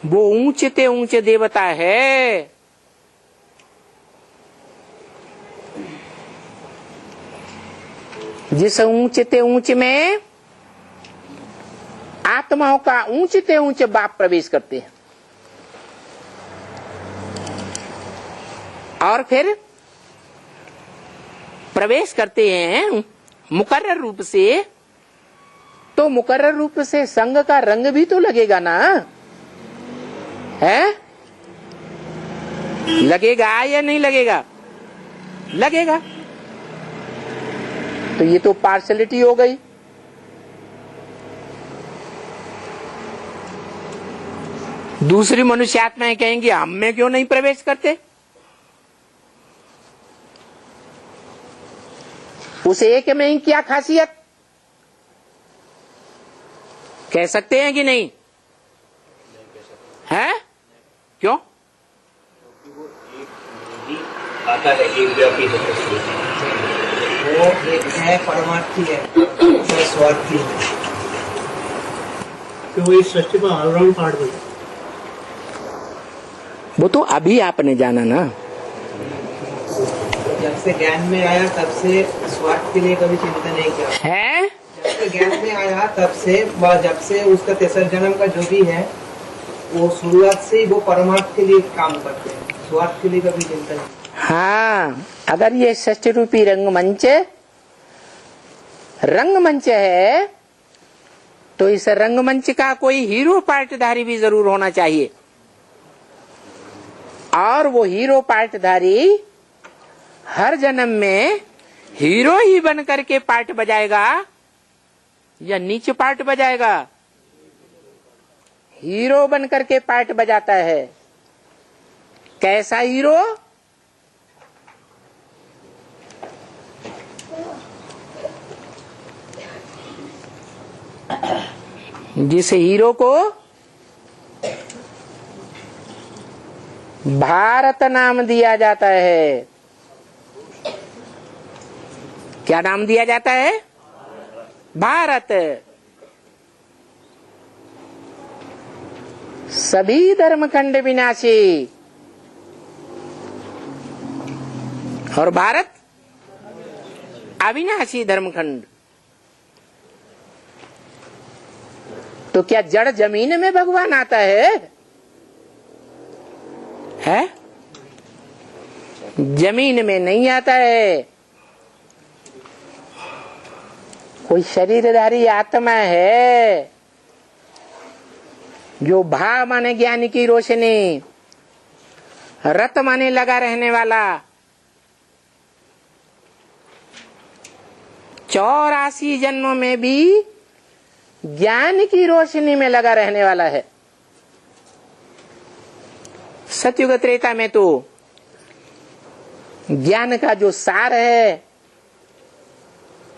वो ऊंचे ऊंचे देवता है। जिस ऊंचे ऊंचे में आत्माओं का ऊंचे ऊंचे बाप प्रवेश करते हैं और फिर प्रवेश करते हैं मुकर्रर रूप से, तो मुकर्रर रूप से संग का रंग भी तो लगेगा ना, है? लगेगा या नहीं लगेगा? लगेगा। तो ये तो पार्शलिटी हो गई। दूसरी मनुष्य आत्माएं कहेंगी हम में क्यों नहीं प्रवेश करते? उस एक में ही क्या खासियत? कह सकते हैं कि नहीं? है? क्यों? आता है एक व्यापी वो एक है परमार्थी है, स्वार्थी है, तो वो इस सृष्टि का ऑलराउंड पार्ट बना। वो तो अभी आपने जाना ना। जब से ज्ञान में आया तब से स्वार्थ के लिए कभी चिंता नहीं किया है। जब से ज्ञान में आया तब से जब से उसका तेसर जन्म का जो भी है वो शुरुआत से ही वो परमार्थ के लिए काम करते हैं, स्वार्थ के लिए कभी चिंता नहीं। हाँ, अगर ये षष्ठ रूपी रंगमंच है तो इस रंगमंच का कोई हीरो पार्टधारी भी जरूर होना चाहिए, और वो हीरो पार्टधारी हर जन्म में हीरो ही बन करके पार्ट बजाएगा या नीचे पार्ट बजाएगा? हीरो बन करके पार्ट बजाता है। कैसा हीरो? जिस हीरो को भारत नाम दिया जाता है। क्या नाम दिया जाता है? भारत। सभी धर्मखंड विनाशी और भारत अविनाशी धर्मखंड। तो क्या जड़ जमीन में भगवान आता है? है? जमीन में नहीं आता है। कोई शरीरधारी आत्मा है जो भा माने ज्ञान की रोशनी, रत माने लगा रहने वाला, 84 जन्मों में भी ज्ञान की रोशनी में लगा रहने वाला है। सतयुग त्रेता में तो ज्ञान का जो सार है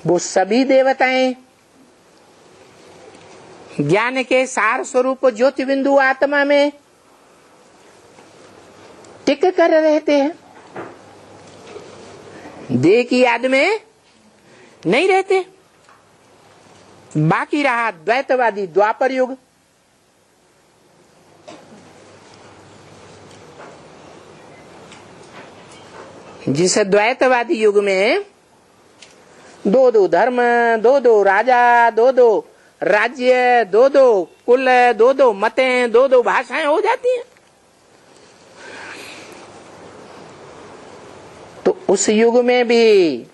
वो सभी देवताएं ज्ञान के सार स्वरूप ज्योति बिंदु आत्मा में टिक कर रहते हैं, देह की याद में नहीं रहते। बाकी रहा द्वैतवादी द्वापर युग। जिस द्वैतवादी युग में दो धर्म, दो राजा, दो राज्य, दो कुल, दो मतें, दो भाषाएं हो जाती हैं। तो उस युग में भी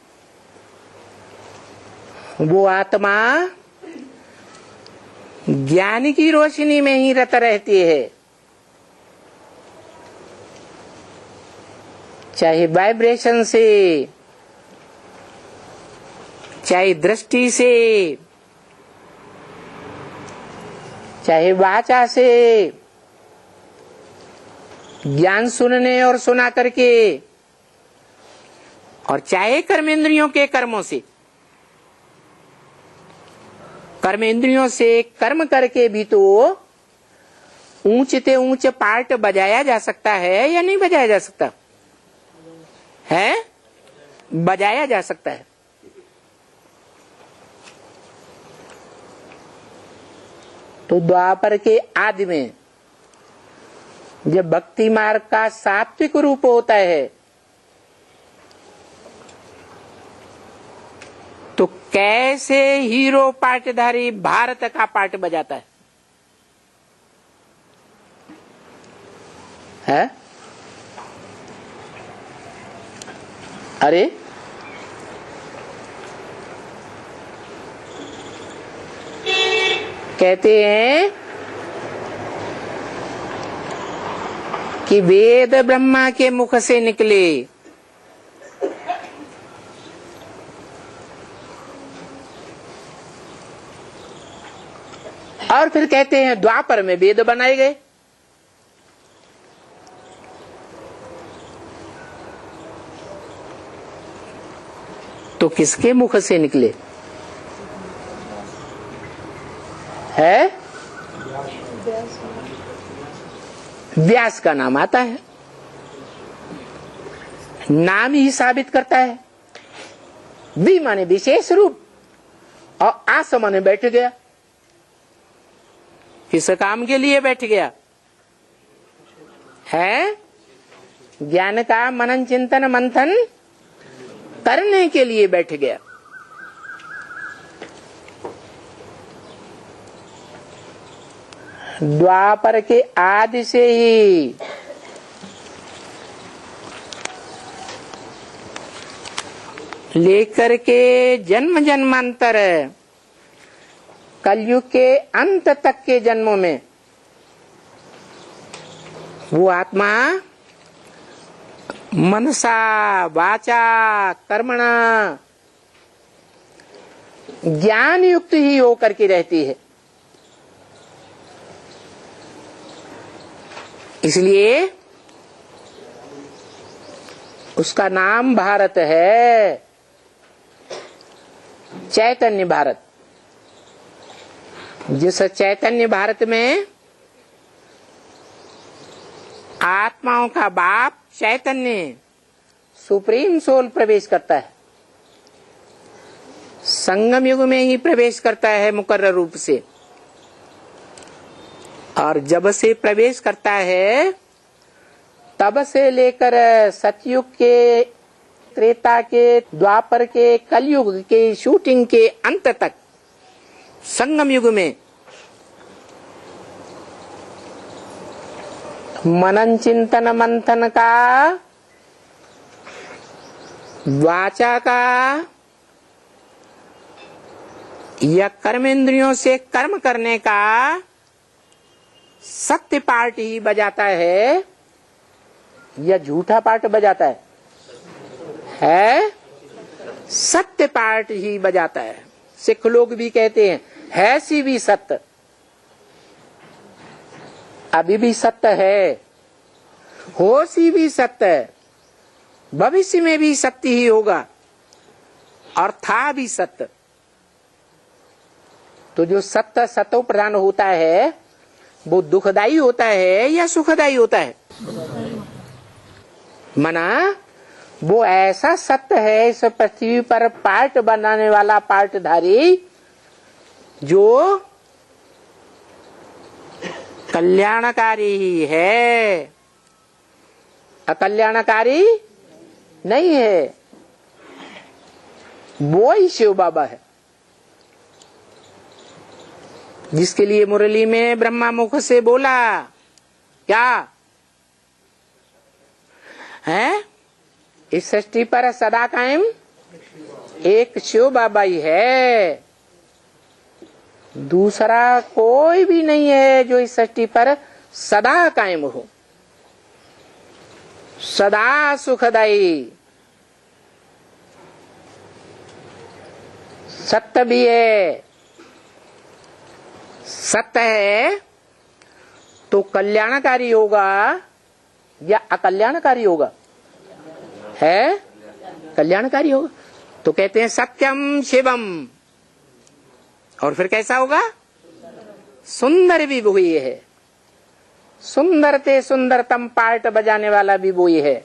वो आत्मा ज्ञान की रोशनी में ही रत रहती है, चाहे वाइब्रेशन से, चाहे दृष्टि से, चाहे वाचा से, ज्ञान सुनने और सुना करके, और चाहे कर्मेंद्रियों के कर्मों से। कर्मेंद्रियों से कर्म करके भी तो ऊंचे ऊंचे पार्ट बजाया जा सकता है या नहीं बजाया जा सकता है? बजाया जा सकता है। तो द्वापर के आदि में जब भक्ति मार्ग का सात्विक रूप होता है तो कैसे हीरो पाटधारी भारत का पाट बजाता है? अरे कहते हैं कि वेद ब्रह्मा के मुख से निकले, और फिर कहते हैं द्वापर में वेद बनाए गए। तो किसके मुख से निकले है? व्यास का नाम आता है, नाम ही साबित करता है। वि माने विशेष रूप और आस माने बैठ गया। किस काम के लिए बैठ गया है? ज्ञान का मनन चिंतन मंथन करने के लिए बैठ गया। द्वापर के आदि से ही लेकर के जन्म जन्मांतर कलयुग के अंत तक के जन्मों में वो आत्मा मनसा वाचा कर्मणा ज्ञान युक्त ही होकर के रहती है। इसलिए उसका नाम भारत है, चैतन्य भारत। जिस चैतन्य भारत में आत्माओं का बाप चैतन्य सुप्रीम सोल प्रवेश करता है, संगम युग में ही प्रवेश करता है मुकर्रर रूप से। और जब से प्रवेश करता है तब से लेकर सतयुग के, त्रेता के, द्वापर के, कलयुग के, शूटिंग के अंत तक संगम युग में मनन चिंतन मंथन का, वाचा का या कर्मेंद्रियों से कर्म करने का सत्य पार्ट ही बजाता है या झूठा पार्ट बजाता है? सत्य पार्ट ही बजाता है। सिख लोग भी कहते हैं है सी भी सत्य, अभी भी सत्य है, हो सी भी सत्य है, भविष्य में भी सत्य ही होगा और था भी सत्य। तो जो सत्य सतो प्रधान होता है वो दुखदाई होता है या सुखदाई होता है? मना वो ऐसा सत्य है इस पृथ्वी पर पार्ट बनाने वाला पार्टधारी जो कल्याणकारी ही है, अकल्याणकारी नहीं है। वो ही शिव बाबा है जिसके लिए मुरली में ब्रह्मा मुख से बोला क्या है? इस सृष्टि पर सदा कायम एक शिव बाबा ही है, दूसरा कोई भी नहीं है जो इस सृष्टि पर सदा कायम हो, सदा सुखदाई। सत्य भी है, सत्य है तो कल्याणकारी होगा या अकल्याणकारी होगा? है कल्याणकारी होगा। तो कहते हैं सत्यम शिवम, और फिर कैसा होगा? सुंदर भी वही है, सुंदर ते सुंदरतम पार्ट बजाने वाला भी वही है।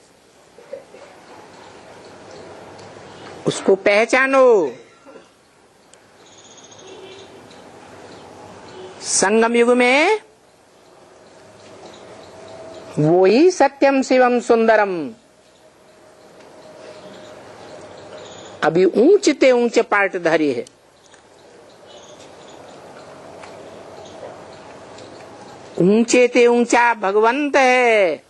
उसको पहचानो। संगम युग में वो ही सत्यम शिवम सुंदरम। अभी ऊंचते ऊंचे पार्ट धारी है। ऊंचे ते ऊंचा भगवंत है।